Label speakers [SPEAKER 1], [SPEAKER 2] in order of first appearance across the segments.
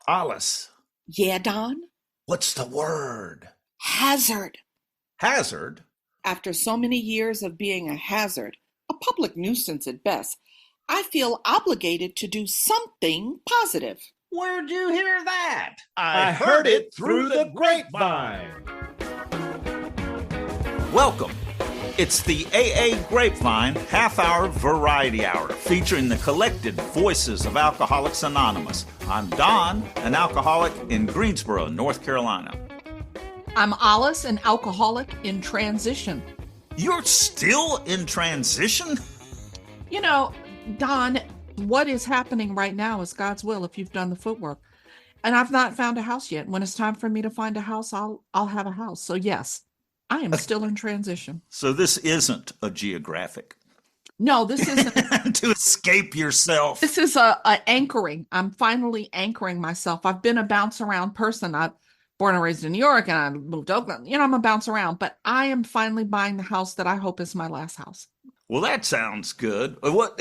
[SPEAKER 1] Alice,
[SPEAKER 2] Yeah, Don?
[SPEAKER 1] what's the word?
[SPEAKER 2] Hazard.
[SPEAKER 1] Hazard?
[SPEAKER 2] After so many years of being a hazard, a public nuisance at best, I feel obligated to do something positive.
[SPEAKER 1] Where'd you hear that?
[SPEAKER 3] I heard it through the grapevine.
[SPEAKER 1] Welcome. It's the AA Grapevine half-hour variety hour featuring the collected voices of Alcoholics Anonymous. I'm Don, an alcoholic in Greensboro, North Carolina.
[SPEAKER 4] I'm Olis, an alcoholic in transition.
[SPEAKER 1] You're still in transition?
[SPEAKER 4] You know, Don, what is happening right now is God's will if you've done the footwork. And I've not found a house yet. When it's time for me to find a house, I'll have a house. So yes, I am still in transition.
[SPEAKER 1] So this isn't a geographic.
[SPEAKER 4] No, this isn't.
[SPEAKER 1] To escape yourself.
[SPEAKER 4] This is a anchoring. I'm finally anchoring myself. I've been a bounce around person. I'm born and raised in New York and I moved to Oakland. You know, I'm a bounce around, but I am finally buying the house that I hope is my last house.
[SPEAKER 1] Well, that sounds good. What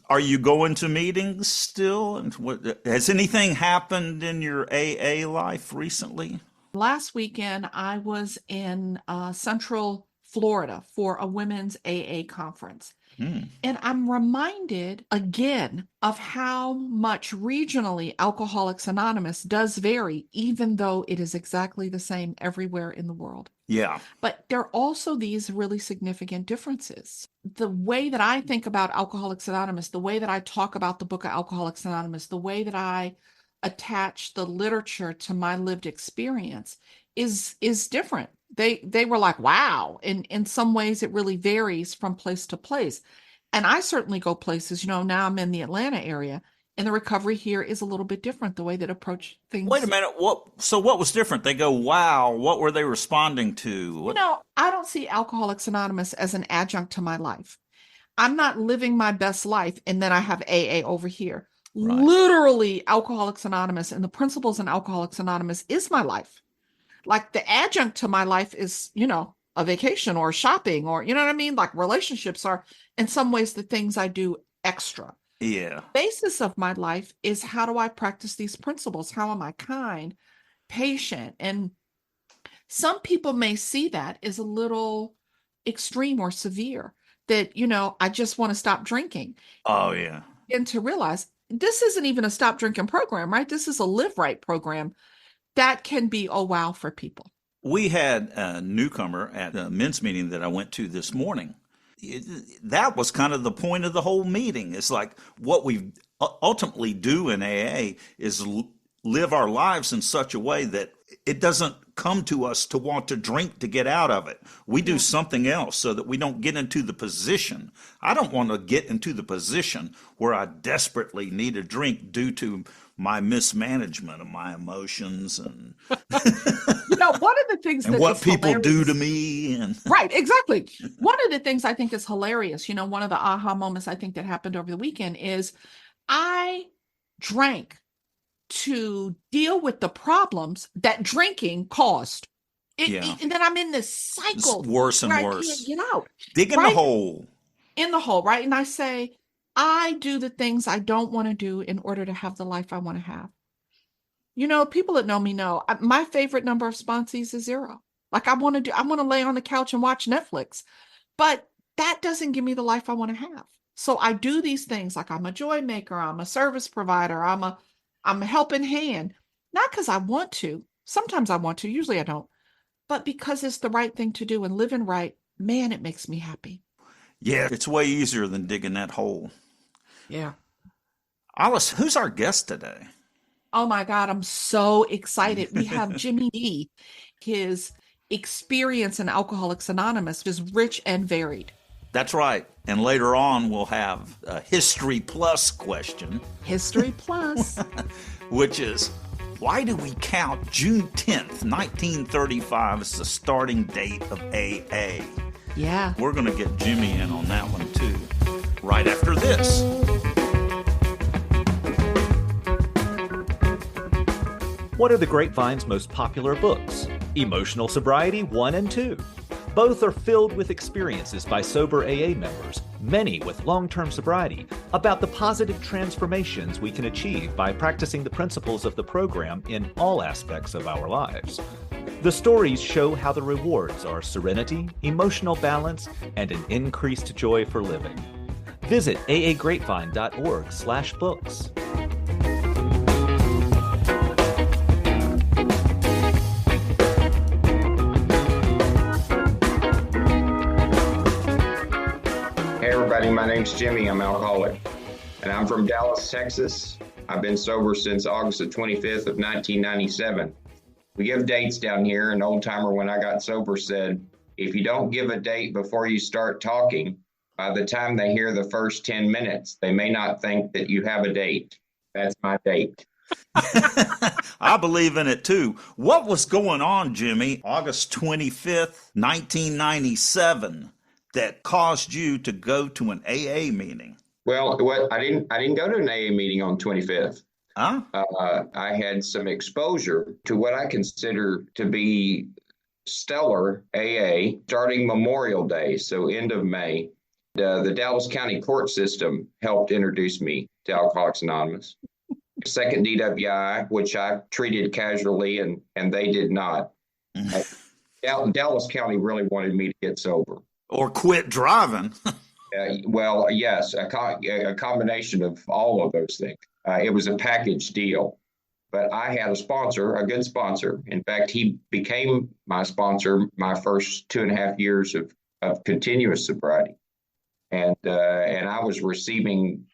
[SPEAKER 1] are you going to meetings still? And has anything happened in your AA life recently?
[SPEAKER 4] Last weekend, I was in Central Florida for a women's AA conference. And I'm reminded again of how much regionally Alcoholics Anonymous does vary, even though it is exactly the same everywhere in the world.
[SPEAKER 1] Yeah.
[SPEAKER 4] But there are also these really significant differences. The way that I think about Alcoholics Anonymous, the way that I talk about the book of Alcoholics Anonymous, the way that I attach the literature to my lived experience is different. They were like, wow. In some ways, it really varies from place to place. And I certainly go places, now I'm in the Atlanta area, and the recovery here is a little bit different, the way that approach things.
[SPEAKER 1] Wait a minute. What was different? They go, wow. What were they responding to?
[SPEAKER 4] I don't see Alcoholics Anonymous as an adjunct to my life. I'm not living my best life, and then I have AA over here. Right. Literally, Alcoholics Anonymous and the principles in Alcoholics Anonymous is my life. Like the adjunct to my life is, a vacation or shopping or, you know what I mean? Like relationships are in some ways the things I do extra.
[SPEAKER 1] Yeah.
[SPEAKER 4] The basis of my life is how do I practice these principles? How am I kind, patient? And some people may see that as a little extreme or severe that, I just want to stop drinking.
[SPEAKER 1] Oh, yeah.
[SPEAKER 4] And to realize this isn't even a stop drinking program, right? This is a live right program. That can be, oh, wow, for people.
[SPEAKER 1] We had a newcomer at a men's meeting that I went to this morning. That was kind of the point of the whole meeting. It's like what we ultimately do in AA is live our lives in such a way that it doesn't come to us to want to drink to get out of it. We do something else so that we don't get into the position. I don't want to get into the position where I desperately need a drink due to my mismanagement of my emotions and
[SPEAKER 4] one of the things
[SPEAKER 1] and
[SPEAKER 4] that
[SPEAKER 1] what people
[SPEAKER 4] hilarious.
[SPEAKER 1] do to me. And
[SPEAKER 4] right, exactly. One of the things I think is hilarious, one of the aha moments I think that happened over the weekend is I drank to deal with the problems that drinking caused. And then I'm in this cycle.
[SPEAKER 1] It's worse and worse.
[SPEAKER 4] I can't get out.
[SPEAKER 1] Dig in the hole.
[SPEAKER 4] In the hole, right? And I say, I do the things I don't want to do in order to have the life I want to have. People that know me know my favorite number of sponsees is 0. Like I want to lay on the couch and watch Netflix, but that doesn't give me the life I want to have. So I do these things like I'm a joy maker, I'm a service provider, I'm a helping hand, not because I want to. Sometimes I want to, usually I don't, but because it's the right thing to do and living right, man, it makes me happy.
[SPEAKER 1] Yeah, it's way easier than digging that hole.
[SPEAKER 4] Yeah.
[SPEAKER 1] Alice, who's our guest today?
[SPEAKER 4] Oh my God, I'm so excited. We have Jimmy D. His experience in Alcoholics Anonymous is rich and varied.
[SPEAKER 1] That's right. And later on, we'll have a History Plus question.
[SPEAKER 4] History Plus.
[SPEAKER 1] Which is, why do we count June 10th, 1935 as the starting date of AA?
[SPEAKER 4] Yeah.
[SPEAKER 1] We're going to get Jimmy in on that one, too, right after this.
[SPEAKER 3] What are the Grapevine's most popular books? Emotional Sobriety 1 and 2.
[SPEAKER 5] Both are filled with experiences by sober AA members, many with long-term sobriety, about the positive transformations we can achieve by practicing the principles of the program in all aspects of our lives. The stories show how the rewards are serenity, emotional balance, and an increased joy for living. Visit aagrapevine.org/books.
[SPEAKER 6] Hey everybody, my name's Jimmy. I'm alcoholic, and I'm from Dallas, Texas. I've been sober since August the 25th of 1997. We give dates down here. An old timer when I got sober said, if you don't give a date before you start talking, by the time they hear the first 10 minutes, they may not think that you have a date. That's my date.
[SPEAKER 1] I believe in it too. What was going on, Jimmy, August 25th, 1997, that caused you to go to an AA meeting?
[SPEAKER 6] Well, I didn't go to an AA meeting on 25th.
[SPEAKER 1] Huh?
[SPEAKER 6] I had some exposure to what I consider to be stellar AA starting Memorial Day, so end of May. The Dallas County court system helped introduce me to Alcoholics Anonymous. Second DWI, which I treated casually, and they did not. Dallas County really wanted me to get sober.
[SPEAKER 1] Or quit driving.
[SPEAKER 6] Well, yes, a combination of all of those things. It was a package deal, but I had a sponsor, a good sponsor. In fact, he became my sponsor my first 2.5 years of continuous sobriety. And I was receiving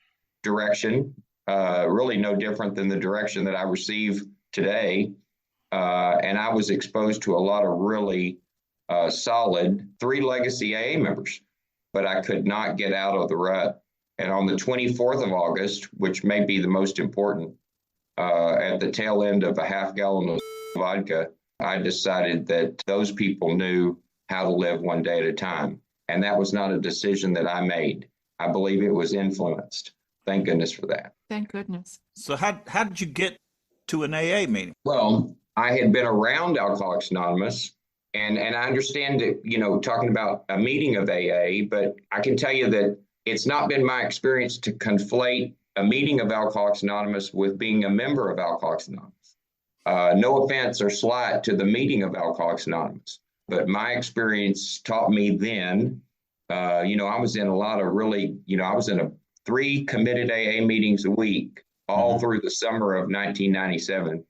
[SPEAKER 6] direction, really no different than the direction that I receive today. And I was exposed to a lot of really solid 3 legacy AA members, but I could not get out of the rut. And on the 24th of August, which may be the most important, at the tail end of a half gallon of vodka, I decided that those people knew how to live one day at a time. And that was not a decision that I made. I believe it was influenced. Thank goodness for that.
[SPEAKER 4] Thank goodness.
[SPEAKER 1] So how did you get to an AA meeting?
[SPEAKER 6] Well, I had been around Alcoholics Anonymous, and I understand that, talking about a meeting of AA, but I can tell you that it's not been my experience to conflate a meeting of Alcoholics Anonymous with being a member of Alcoholics Anonymous. No offense or slight to the meeting of Alcoholics Anonymous, but my experience taught me then, I was in a lot of really, I was in 3 committed AA meetings a week, all through the summer of 1997.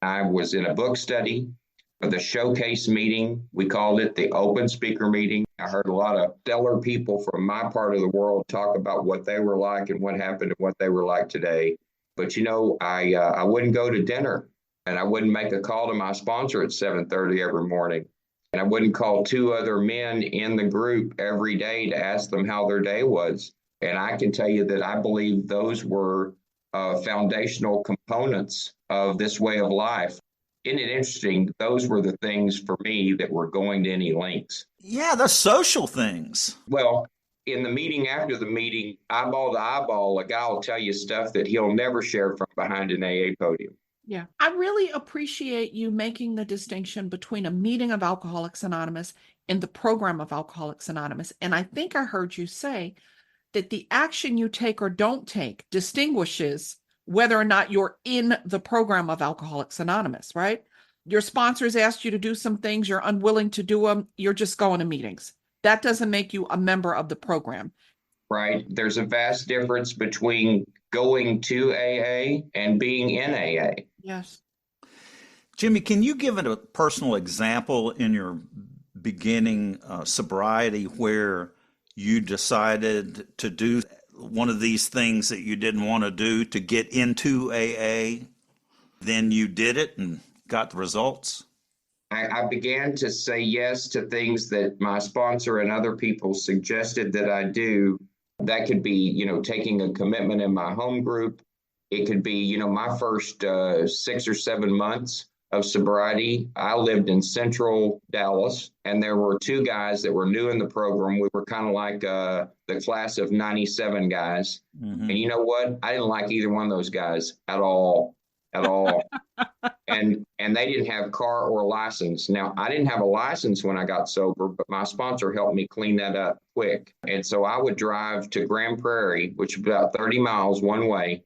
[SPEAKER 6] I was in a book study, the showcase meeting. We called it the open speaker meeting. I heard a lot of stellar people from my part of the world talk about what they were like and what happened and what they were like today. But, I wouldn't go to dinner, and I wouldn't make a call to my sponsor at 7:30 every morning. And I wouldn't call 2 other men in the group every day to ask them how their day was. And I can tell you that I believe those were foundational components of this way of life. Isn't it interesting? Those were the things for me that were going to any lengths.
[SPEAKER 1] Yeah, the social things.
[SPEAKER 6] Well, in the meeting, after the meeting, eyeball to eyeball, a guy will tell you stuff that he'll never share from behind an AA podium.
[SPEAKER 4] Yeah. I really appreciate you making the distinction between a meeting of Alcoholics Anonymous and the program of Alcoholics Anonymous. And I think I heard you say that the action you take or don't take distinguishes whether or not you're in the program of Alcoholics Anonymous, right? Your sponsors asked you to do some things, you're unwilling to do them, you're just going to meetings. That doesn't make you a member of the program.
[SPEAKER 6] Right. There's a vast difference between going to AA and being in AA.
[SPEAKER 4] Yes.
[SPEAKER 1] Jimmy, can you give it a personal example in your beginning sobriety where you decided to do one of these things that you didn't want to do to get into AA? Then you did it and got the results?
[SPEAKER 6] I began to say yes to things that my sponsor and other people suggested that I do. That could be, taking a commitment in my home group. It could be, my first 6 or 7 months of sobriety. I lived in central Dallas, and there were 2 guys that were new in the program. We were kind of like the class of 97 guys. Mm-hmm. And you know what? I didn't like either one of those guys at all. And and they didn't have car or license. Now, I didn't have a license when I got sober, but my sponsor helped me clean that up quick. And so I would drive to Grand Prairie, which is about 30 miles one way,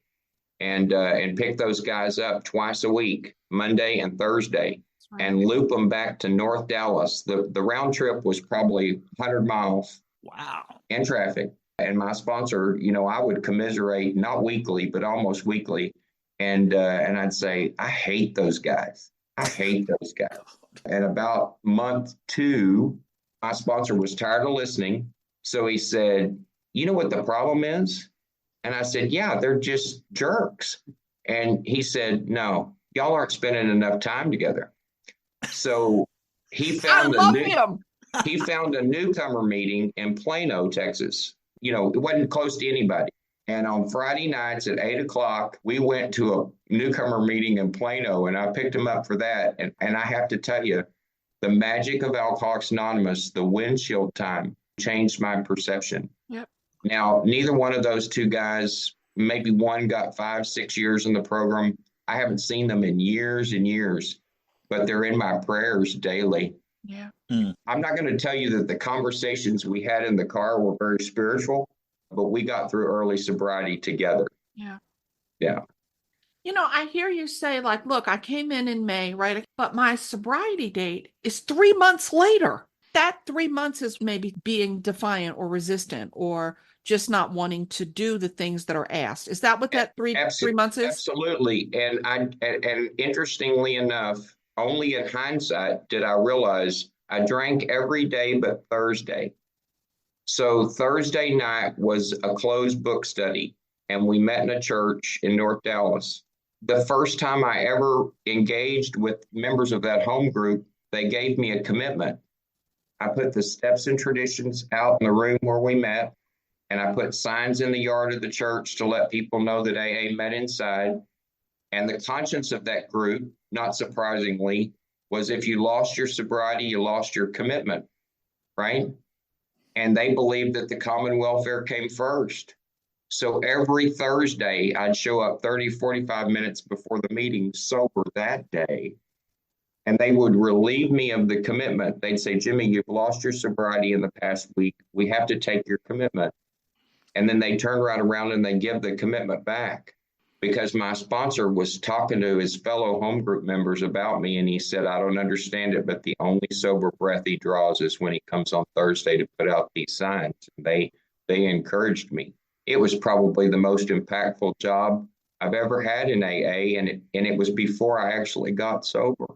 [SPEAKER 6] and pick those guys up twice a week, Monday and Thursday, and loop them back to North Dallas. The round trip was probably 100 miles.
[SPEAKER 1] Wow.
[SPEAKER 6] In traffic. And my sponsor, I would commiserate, not weekly, but almost weekly. And I'd say, I hate those guys. I hate those guys. And about month 2, my sponsor was tired of listening. So he said, you know what the problem is? And I said, yeah, they're just jerks. And he said, no, y'all aren't spending enough time together. So he found he found a newcomer meeting in Plano, Texas. It wasn't close to anybody. And on Friday nights at 8:00, we went to a newcomer meeting in Plano, and I picked him up for that. And I have to tell you, the magic of Alcoholics Anonymous, the windshield time, changed my perception.
[SPEAKER 4] Yep.
[SPEAKER 6] Now, neither one of those two guys, maybe one got 5-6 years in the program. I haven't seen them in years and years, but they're in my prayers daily.
[SPEAKER 4] Yeah.
[SPEAKER 6] I'm not going to tell you that the conversations we had in the car were very spiritual, but we got through early sobriety together.
[SPEAKER 4] Yeah.
[SPEAKER 6] Yeah.
[SPEAKER 4] I hear you say, like, look, I came in May, right? But my sobriety date is 3 months later. That 3 months is maybe being defiant or resistant or just not wanting to do the things that are asked. Is that what that three months is?
[SPEAKER 6] Absolutely. And interestingly enough, only in hindsight did I realize I drank every day but Thursday. So Thursday night was a closed book study, and we met in a church in North Dallas. The first time I ever engaged with members of that home group, they gave me a commitment. I put the steps and traditions out in the room where we met, and I put signs in the yard of the church to let people know that AA met inside. And the conscience of that group, not surprisingly, was if you lost your sobriety, you lost your commitment, right? And they believed that the common welfare came first. So every Thursday, I'd show up 30, 45 minutes before the meeting sober that day. And they would relieve me of the commitment. They'd say, Jimmy, you've lost your sobriety in the past week. We have to take your commitment. And then they turn right around and they give the commitment back. Because my sponsor was talking to his fellow home group members about me, and he said, I don't understand it, but the only sober breath he draws is when he comes on Thursday to put out these signs. They encouraged me. It was probably the most impactful job I've ever had in AA, and it was before I actually got sober.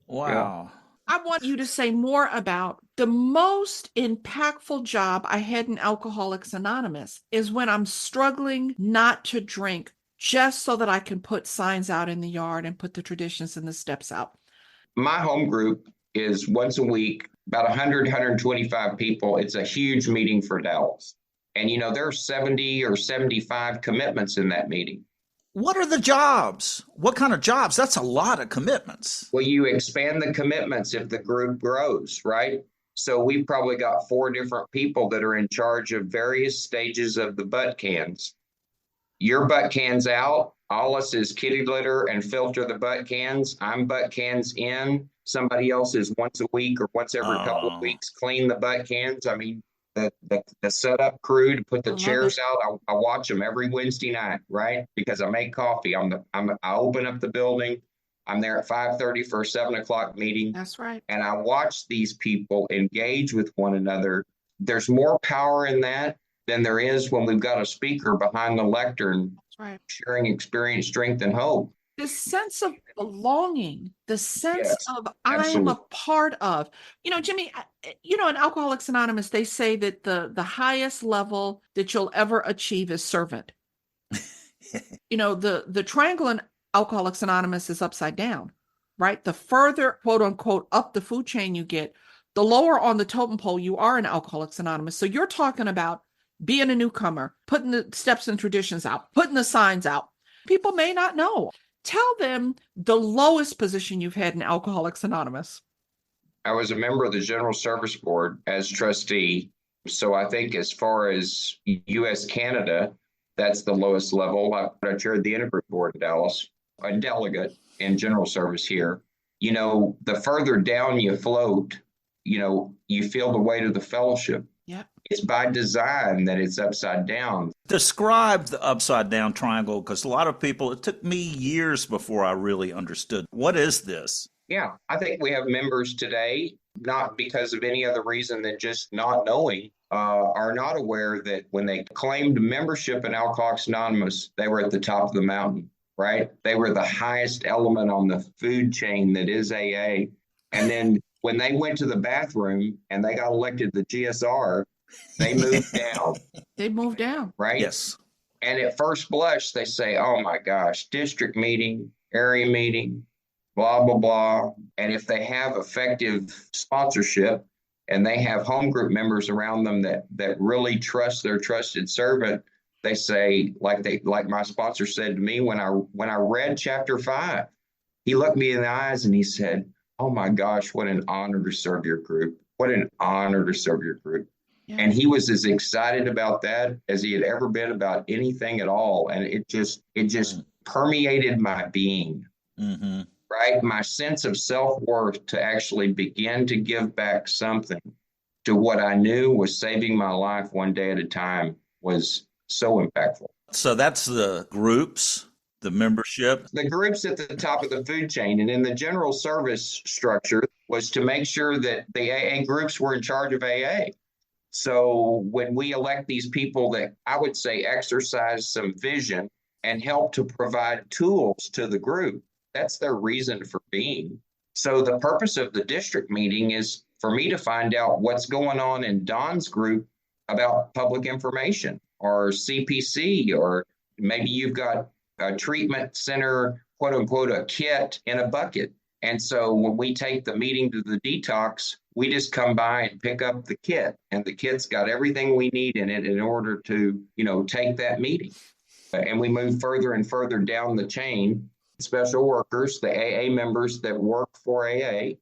[SPEAKER 1] Wow.
[SPEAKER 4] Yeah. I want you to say more about the most impactful job I had in Alcoholics Anonymous is when I'm struggling not to drink, just so that I can put signs out in the yard and put the traditions and the steps out.
[SPEAKER 6] My home group is once a week, about 100, 125 people. It's a huge meeting for Dallas. And, there are 70 or 75 commitments in that meeting.
[SPEAKER 1] What are the jobs? What kind of jobs? That's a lot of commitments.
[SPEAKER 6] Well, you expand the commitments if the group grows, right? So we've probably got 4 different people that are in charge of various stages of the butt cans. Your butt cans out. Olis is kitty litter and filter the butt cans. I'm butt cans in. Somebody else is once a week or once every couple of weeks clean the butt cans. I mean, the setup crew to put the chairs out. I watch them every Wednesday night, right? Because I make coffee. I open up the building. I'm there at 5:30 for a 7:00 meeting.
[SPEAKER 4] That's right.
[SPEAKER 6] And I watch these people engage with one another. There's more power in that than there is when we've got a speaker behind the lectern sharing experience, strength, and hope.
[SPEAKER 4] The sense of belonging, the sense of I
[SPEAKER 6] absolutely.
[SPEAKER 4] am a part of. Jimmy, in Alcoholics Anonymous, they say that the highest level that you'll ever achieve is servant. The triangle in Alcoholics Anonymous is upside down, right? The further, quote unquote, up the food chain you get, the lower on the totem pole you are in Alcoholics Anonymous. So you're talking about being a newcomer, putting the steps and traditions out, putting the signs out. People may not know. Tell them the lowest position you've had in Alcoholics Anonymous.
[SPEAKER 6] I was a member of the General Service Board as trustee. So I think as far as U.S. Canada, that's the lowest level. I chaired the Intergroup Board in Dallas. a delegate in general service here, the further down you float, you feel the weight of the fellowship.
[SPEAKER 4] Yep.
[SPEAKER 6] It's by design that it's upside down.
[SPEAKER 1] Describe the upside down triangle, because a lot of people, it took me years before I really understood. What is this?
[SPEAKER 6] Yeah, I think we have members today, not because of any other reason than just not knowing, are not aware that when they claimed membership in Alcoholics Anonymous, they were at the top of the mountain, right? They were the highest element on the food chain that is AA. And then when they went to the bathroom and they got elected the GSR, they moved down.
[SPEAKER 4] They moved down.
[SPEAKER 6] Right?
[SPEAKER 1] Yes.
[SPEAKER 6] And at first blush, they say, oh my gosh, district meeting, area meeting, blah, blah, blah. And if they have effective sponsorship and they have home group members around them that really trust their trusted servant, they say, like my sponsor said to me when I read chapter 5, he looked me in the eyes and he said, oh my gosh, what an honor to serve your group. What an honor to serve your group. Yeah. And he was as excited about that as he had ever been about anything at all. And it just permeated my being, right? My sense of self-worth to actually begin to give back something to what I knew was saving my life one day at a time was so impactful.
[SPEAKER 1] So that's the groups, the membership.
[SPEAKER 6] The groups at the top of the food chain. And in the general service structure was to make sure that the AA groups were in charge of AA. So when we elect these people that I would say exercise some vision and help to provide tools to the group, that's their reason for being. So the purpose of the district meeting is for me to find out what's going on in Don's group about public information or CPC, or maybe you've got a treatment center, quote unquote, a kit in a bucket. And so when we take the meeting to the detox, we just come by and pick up the kit, and the kit's got everything we need in it in order to, take that meeting. And we move further and further down the chain. Special workers, the AA members that work for AA,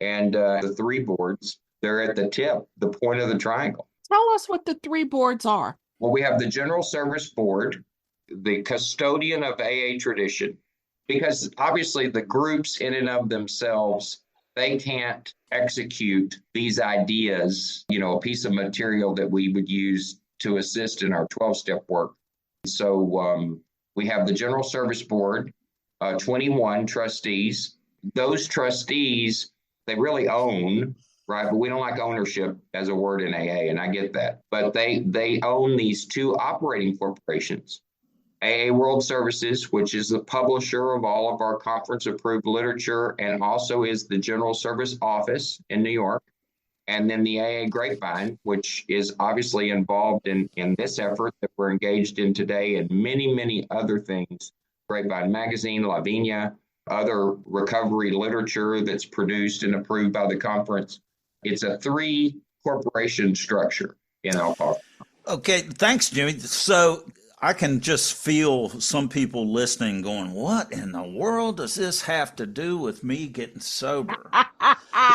[SPEAKER 6] and the 3 boards, they're at the tip, the point of the triangle.
[SPEAKER 4] Tell us what the 3 boards are.
[SPEAKER 6] Well, we have the General Service Board, the custodian of AA tradition, because obviously the groups in and of themselves, they can't execute these ideas, a piece of material that we would use to assist in our 12-step work. So we have the General Service Board, 21 trustees. Those trustees, they really own, right? But we don't like ownership as a word in AA, and I get that. But they own these 2 operating corporations. AA World Services, which is the publisher of all of our conference-approved literature and also is the General Service Office in New York. And then the AA Grapevine, which is obviously involved in this effort that we're engaged in today and many, many other things. Grapevine Magazine, Lavinia, other recovery literature that's produced and approved by the conference. It's a 3-corporation structure in alcohol.
[SPEAKER 1] Okay, thanks, Jimmy. So I can just feel some people listening going, what in the world does this have to do with me getting sober?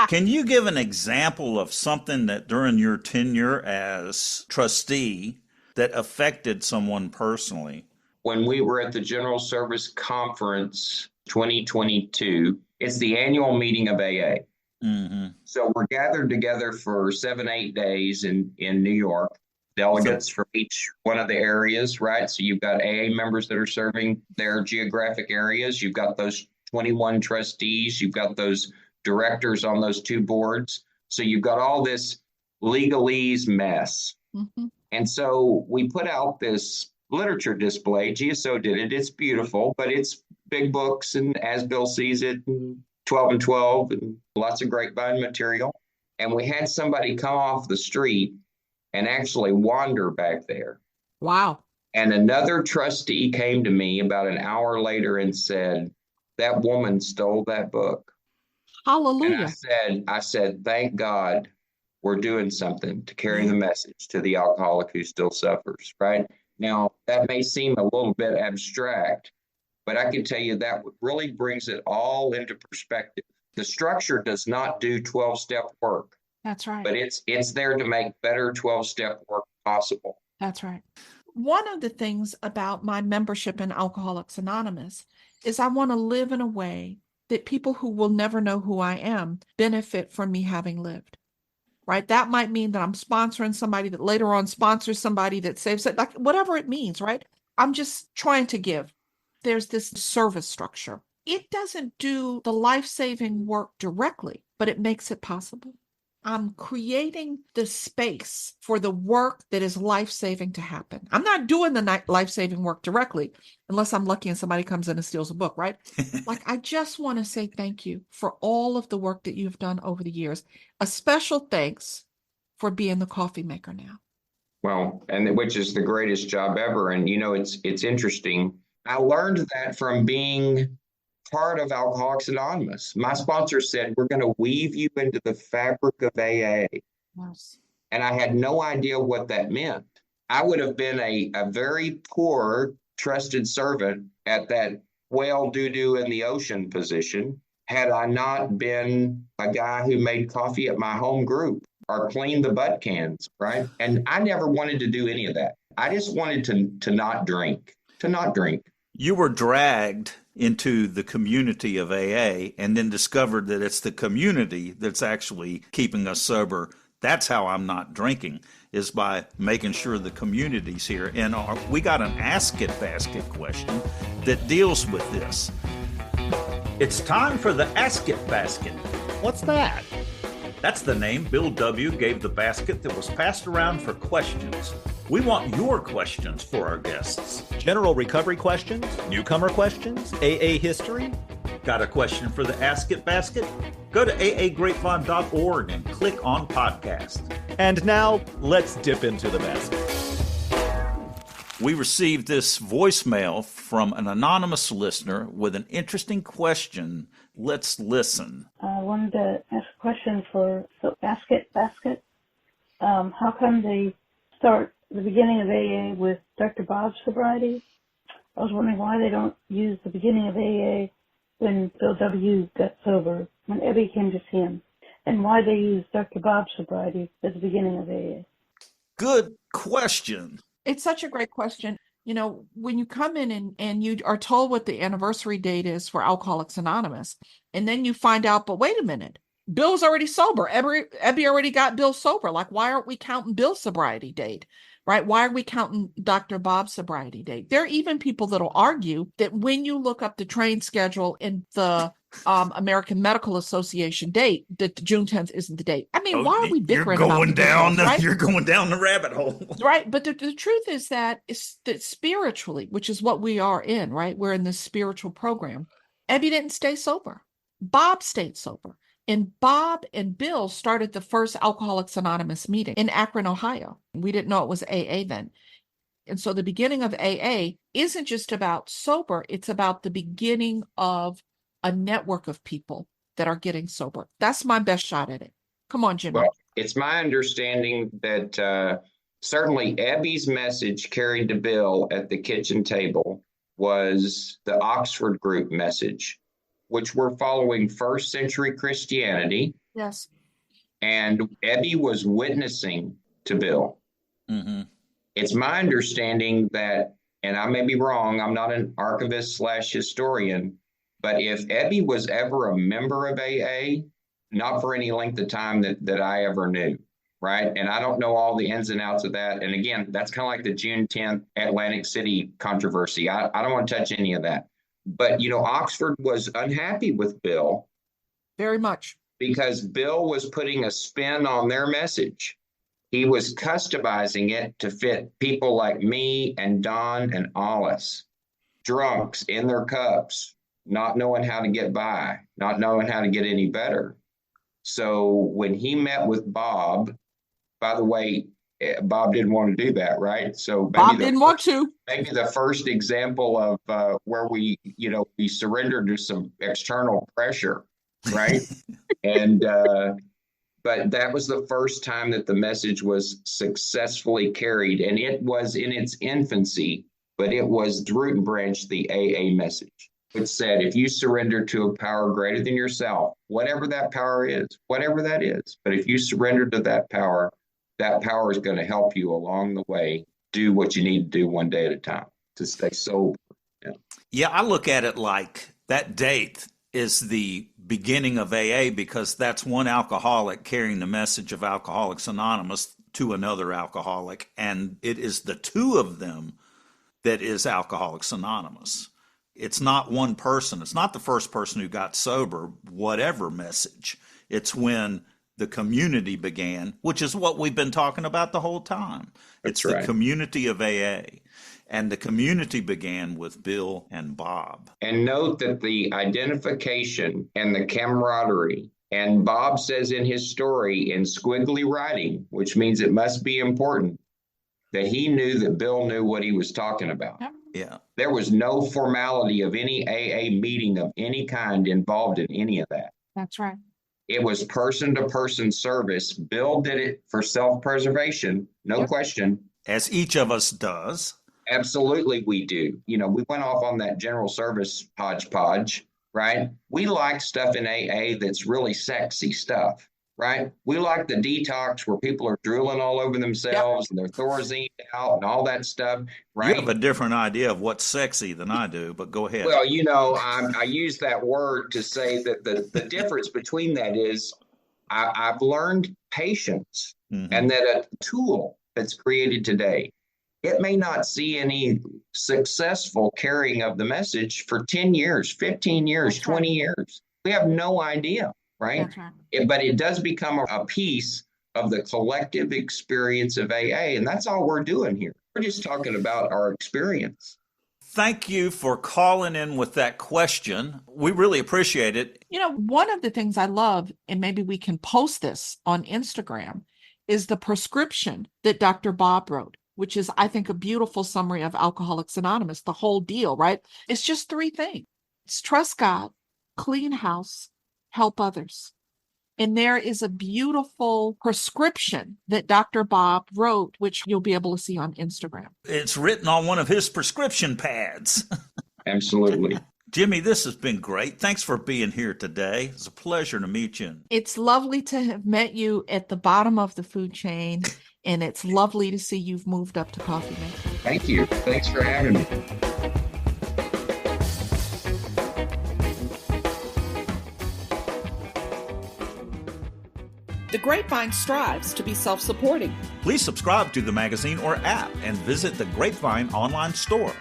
[SPEAKER 1] Can you give an example of something that during your tenure as trustee that affected someone personally?
[SPEAKER 6] When we were at the General Service Conference 2022, it's the annual meeting of AA. Mm-hmm. So we're gathered together for 7-8 days in New York. Delegates from each one of the areas, right? So you've got AA members that are serving their geographic areas. You've got those 21 trustees. You've got those directors on those 2 boards. So you've got all this legalese mess. Mm-hmm. And so we put out this literature display. GSO did it. It's beautiful, but it's big books and as Bill sees it, 12 and 12 and lots of Grapevine material. And we had somebody come off the street and actually wander back there.
[SPEAKER 4] Wow.
[SPEAKER 6] And another trustee came to me about an hour later and said, that woman stole that book.
[SPEAKER 4] Hallelujah.
[SPEAKER 6] And I said, thank God we're doing something to carry the message to the alcoholic who still suffers, right? Now, that may seem a little bit abstract, but I can tell you that really brings it all into perspective. The structure does not do 12-step work.
[SPEAKER 4] That's right.
[SPEAKER 6] But it's there to make better 12-step work possible.
[SPEAKER 4] That's right. One of the things about my membership in Alcoholics Anonymous is I want to live in a way that people who will never know who I am benefit from me having lived. Right? That might mean that I'm sponsoring somebody that later on sponsors somebody that saves it, like whatever it means, right? I'm just trying to give. There's this service structure. It doesn't do the life-saving work directly, but it makes it possible. I'm creating the space for the work that is life-saving to happen. I'm not doing the life-saving work directly, unless I'm lucky and somebody comes in and steals a book, right? Like, I just want to say thank you for all of the work that you've done over the years. A special thanks for being the coffee maker now.
[SPEAKER 6] Well, and which is the greatest job ever. And, it's interesting. I learned that from being part of Alcoholics Anonymous. My sponsor said, we're going to weave you into the fabric of AA.
[SPEAKER 4] Yes.
[SPEAKER 6] And I had no idea what that meant. I would have been a very poor, trusted servant at that whale doo-doo in the ocean position had I not been a guy who made coffee at my home group or cleaned the butt cans, right? And I never wanted to do any of that. I just wanted to not drink,
[SPEAKER 1] You were dragged into the community of AA and then discovered that it's the community that's actually keeping us sober. That's how I'm not drinking, is by making sure the community's here. And we got an Ask It Basket question that deals with this. It's time for the Ask It Basket.
[SPEAKER 3] What's that?
[SPEAKER 1] That's the name Bill W. gave the basket that was passed around for questions. We want your questions for our guests.
[SPEAKER 5] General recovery questions, newcomer questions, AA history.
[SPEAKER 1] Got a question for the Ask It Basket? Go to aagrapevine.org and click on podcast.
[SPEAKER 5] And now, let's dip into the basket.
[SPEAKER 1] We received this voicemail from an anonymous listener with an interesting question. Let's listen.
[SPEAKER 7] I wanted to ask a question for Ask It Basket. How come they start the beginning of AA with Dr. Bob's sobriety? I was wondering why they don't use the beginning of AA when Bill W. got sober, when Ebby came to see him, and why they use Dr. Bob's sobriety as the beginning of AA.
[SPEAKER 1] Good question.
[SPEAKER 4] It's such a great question. When you come in and you are told what the anniversary date is for Alcoholics Anonymous, and then you find out, but wait a minute, Bill's already sober. Ebby already got Bill sober. Like, why aren't we counting Bill's sobriety date? Right? Why are we counting Dr. Bob's sobriety date? There are even people that'll argue that when you look up the train schedule in the American Medical Association date, that June 10th isn't the date. I mean, why are we bickering about the details, right?
[SPEAKER 1] You're going down the rabbit hole.
[SPEAKER 4] Right. But the truth is that spiritually, which is what we are in, right? We're in this spiritual program. Ebby didn't stay sober. Bob stayed sober. And Bob and Bill started the first Alcoholics Anonymous meeting in Akron, Ohio. We didn't know it was AA then. And so the beginning of AA isn't just about sober. It's about the beginning of a network of people that are getting sober. That's my best shot at it. Come on, Jimmy.
[SPEAKER 6] Well, it's my understanding that certainly Ebby's message carried to Bill at the kitchen table was the Oxford group message, which were following first century Christianity.
[SPEAKER 4] Yes.
[SPEAKER 6] And Ebby was witnessing to Bill.
[SPEAKER 1] Mm-hmm.
[SPEAKER 6] It's my understanding that, and I may be wrong, I'm not an archivist / historian, but if Ebby was ever a member of AA, not for any length of time that I ever knew, right? And I don't know all the ins and outs of that. And again, that's kind of like the June 10th Atlantic City controversy. I don't want to touch any of that. But, Oxford was unhappy with Bill.
[SPEAKER 4] Very much.
[SPEAKER 6] Because Bill was putting a spin on their message. He was customizing it to fit people like me and Don and Olis, drunks in their cups, not knowing how to get by, not knowing how to get any better. So when he met with Bob, by the way, Bob didn't want to do that, right? So
[SPEAKER 4] Bob didn't want to.
[SPEAKER 6] Maybe the first example of where we surrendered to some external pressure, right? And but that was the first time that the message was successfully carried, and it was in its infancy, but it was the root and branch, the AA message. It said, if you surrender to a power greater than yourself, whatever that power is, whatever that is, but if you surrender to that power is going to help you along the way do what you need to do one day at a time to stay sober
[SPEAKER 1] Yeah, I look at it like that date is the beginning of AA because that's one alcoholic carrying the message of Alcoholics Anonymous to another alcoholic, and it is the two of them that is Alcoholics Anonymous. It's not one person. It's not the first person who got sober, whatever message. It's when the community began, which is what we've been talking about the whole time. It's the community of AA. And the community began with Bill and Bob.
[SPEAKER 6] And note that the identification and the camaraderie, and Bob says in his story in squiggly writing, which means it must be important, that he knew that Bill knew what he was talking about.
[SPEAKER 1] Yeah.
[SPEAKER 6] There was no formality of any AA meeting of any kind involved in any of that.
[SPEAKER 4] That's right.
[SPEAKER 6] It was person-to-person service. Bill did it for self-preservation, no question.
[SPEAKER 1] As each of us does.
[SPEAKER 6] Absolutely, we do. You know, we went off on that general service hodgepodge, right? We like stuff in AA that's really sexy stuff, right? We like the detox where people are drooling all over themselves and they're Thorazine out and all that stuff, right?
[SPEAKER 1] You have a different idea of what's sexy than I do, but go ahead.
[SPEAKER 6] Well, you know, I use that word to say that the difference between that is I've learned patience, and that a tool that's created today, it may not see any successful carrying of the message for 10 years, 15 years, 20 years. We have no idea, right? But it does become a piece of the collective experience of AA, and that's all we're doing here. We're just talking about our experience.
[SPEAKER 1] Thank you for calling in with that question. We really appreciate it.
[SPEAKER 4] You know, one of the things I love, and maybe we can post this on Instagram, is the prescription that Dr. Bob wrote, which is, I think, a beautiful summary of Alcoholics Anonymous, the whole deal, right? It's just 3 things. It's trust God, clean house, help others. And there is a beautiful prescription that Dr. Bob wrote, which you'll be able to see on Instagram.
[SPEAKER 1] It's written on one of his prescription pads.
[SPEAKER 6] Absolutely.
[SPEAKER 1] Jimmy, this has been great. Thanks for being here today. It's a pleasure to meet you.
[SPEAKER 4] It's lovely to have met you at the bottom of the food chain, and it's lovely to see you've moved up to coffee maker.
[SPEAKER 6] Thank you. Thanks for having me.
[SPEAKER 2] The Grapevine strives to be self-supporting.
[SPEAKER 1] Please subscribe to the magazine or app and visit the Grapevine online store.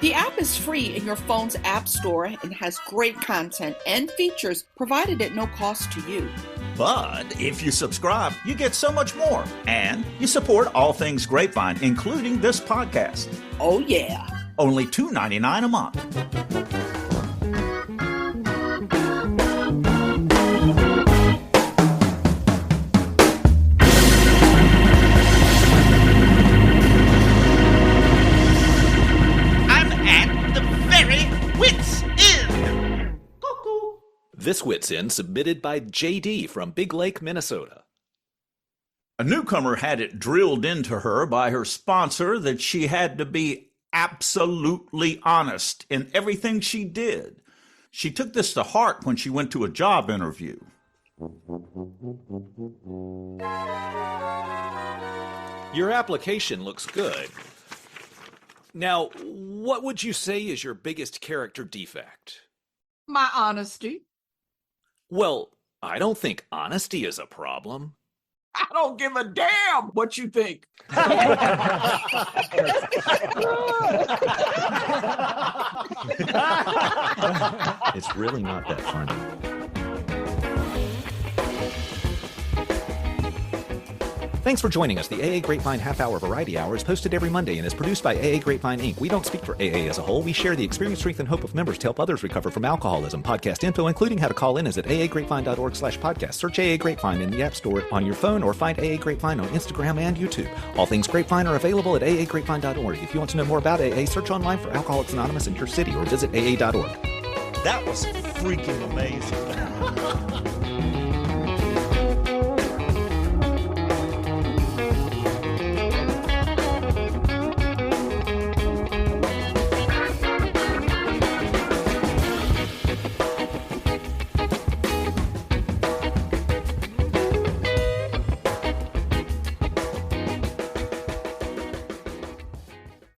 [SPEAKER 2] The app is free in your phone's app store and has great content and features provided at no cost to you.
[SPEAKER 1] But if you subscribe, you get so much more. And you support all things Grapevine, including this podcast.
[SPEAKER 2] Oh, yeah.
[SPEAKER 1] Only $2.99 a month.
[SPEAKER 5] This Wits In submitted by JD from Big Lake, Minnesota.
[SPEAKER 1] A newcomer had it drilled into her by her sponsor that she had to be absolutely honest in everything she did. She took this to heart when she went to a job interview.
[SPEAKER 5] Your application looks good. Now, what would you say is your biggest character defect?
[SPEAKER 4] My honesty.
[SPEAKER 5] Well, I don't think honesty is a problem.
[SPEAKER 4] I don't give a damn what you think.
[SPEAKER 5] It's really not that funny. Thanks for joining us. The AA Grapevine Half-Hour Variety Hour is posted every Monday and is produced by AA Grapevine, Inc. We don't speak for AA as a whole. We share the experience, strength, and hope of members to help others recover from alcoholism. Podcast info, including how to call in, is at aagrapevine.org/podcast. Search AA Grapevine in the App Store on your phone or find AA Grapevine on Instagram and YouTube. All things Grapevine are available at aagrapevine.org. If you want to know more about AA, search online for Alcoholics Anonymous in your city or visit aa.org.
[SPEAKER 1] That was freaking amazing.